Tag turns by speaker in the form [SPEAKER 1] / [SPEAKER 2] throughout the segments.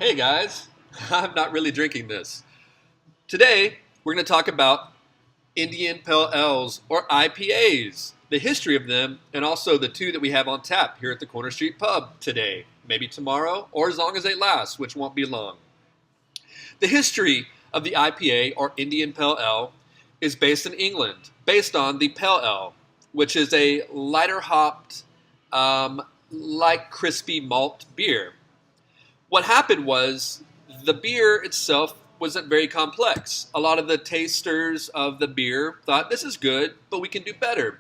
[SPEAKER 1] Hey guys, I'm not really drinking this. Today, we're going to talk about Indian Pale Ales or IPAs, the history of them, and also the two that we have on tap here at the Corner Street Pub today, maybe tomorrow, or as long as they last, which won't be long. The history of the IPA or Indian Pale Ale is based in England, based on the Pale Ale, which is a lighter hopped, like crispy malt beer. What happened was the beer itself wasn't very complex. A lot of the tasters of the beer thought this is good, but we can do better.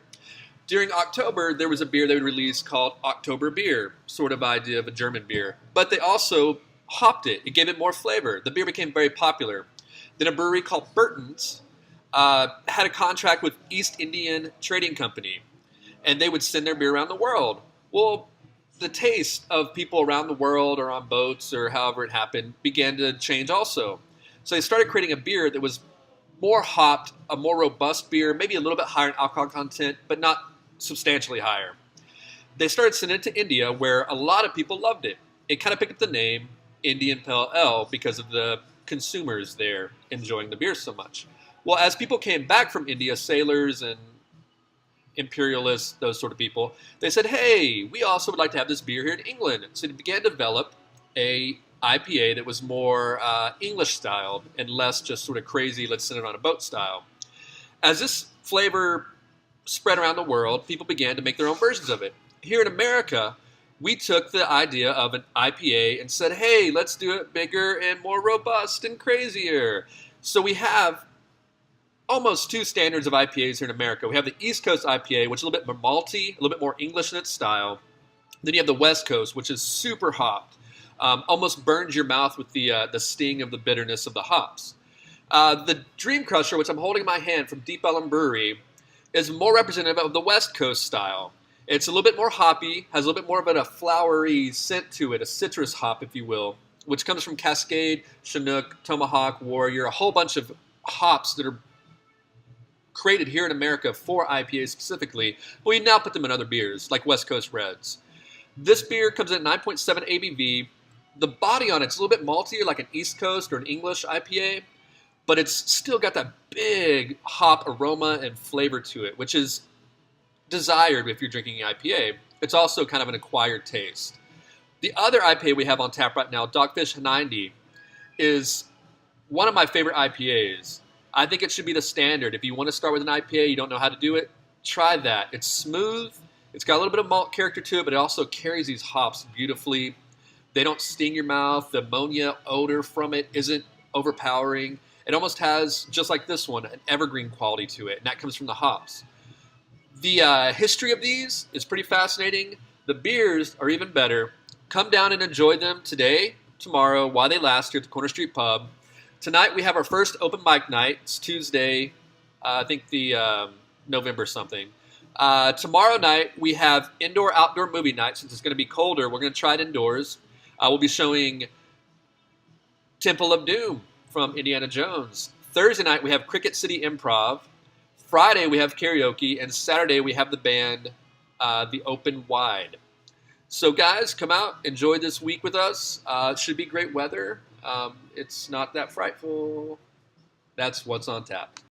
[SPEAKER 1] During October, there was a beer they would release called October Beer, sort of idea of a German beer. But they also hopped it. It gave it more flavor. The beer became very popular. Then a brewery called Burton's had a contract with East Indian Trading Company, and they would send their beer around the world. Well, the taste of people around the world or on boats or however it happened began to change also. So they started creating a beer that was more hopped, a more robust beer, maybe a little bit higher in alcohol content, but not substantially higher. They started sending it to India where a lot of people loved it. It kind of picked up the name Indian Pale Ale because of the consumers there enjoying the beer so much. Well, as people came back from India, sailors and imperialists, those sort of people, they said, hey, we also would like to have this beer here in England. So they began to develop a IPA that was more English styled and less just sort of crazy, let's send it on a boat style. As this flavor spread around the world, people began to make their own versions of it. Here in America, we took the idea of an IPA and said, hey, let's do it bigger and more robust and crazier. So we have almost two standards of IPAs here in America. We have the East Coast IPA, which is a little bit more malty, a little bit more English in its style. Then you have the West Coast, which is super hopped, almost burns your mouth with the sting of the bitterness of the hops. The Dream Crusher, which I'm holding in my hand from Deep Ellum Brewery, is more representative of the West Coast style. It's a little bit more hoppy, has a little bit more of a flowery scent to it, a citrus hop, if you will, which comes from Cascade, Chinook, Tomahawk, Warrior, a whole bunch of hops that are created here in America for IPAs specifically, but we now put them in other beers, like West Coast Reds. This beer comes in at 9.7 ABV. The body on it's a little bit maltier, like an East Coast or an English IPA, but it's still got that big hop aroma and flavor to it, which is desired if you're drinking an IPA. It's also kind of an acquired taste. The other IPA we have on tap right now, Dogfish 90, is one of my favorite IPAs. I think it should be the standard. If you want to start with an IPA, you don't know how to do it, try that. It's smooth. It's got a little bit of malt character to it, but it also carries these hops beautifully. They don't sting your mouth. The ammonia odor from it isn't overpowering. It almost has, just like this one, an evergreen quality to it, and that comes from the hops. The history of these is pretty fascinating. The beers are even better. Come down and enjoy them today, tomorrow, while they last here at the Corner Street Pub. Tonight we have our first open mic night. It's Tuesday, I think the November something. Tomorrow night we have indoor-outdoor movie night. Since it's going to be colder, we're going to try it indoors. We'll be showing Temple of Doom from Indiana Jones. Thursday night we have Cricket City Improv. Friday we have karaoke. And Saturday we have the band, The Open Wide. So guys, come out, enjoy this week with us. It should be great weather. It's not that frightful. That's what's on tap.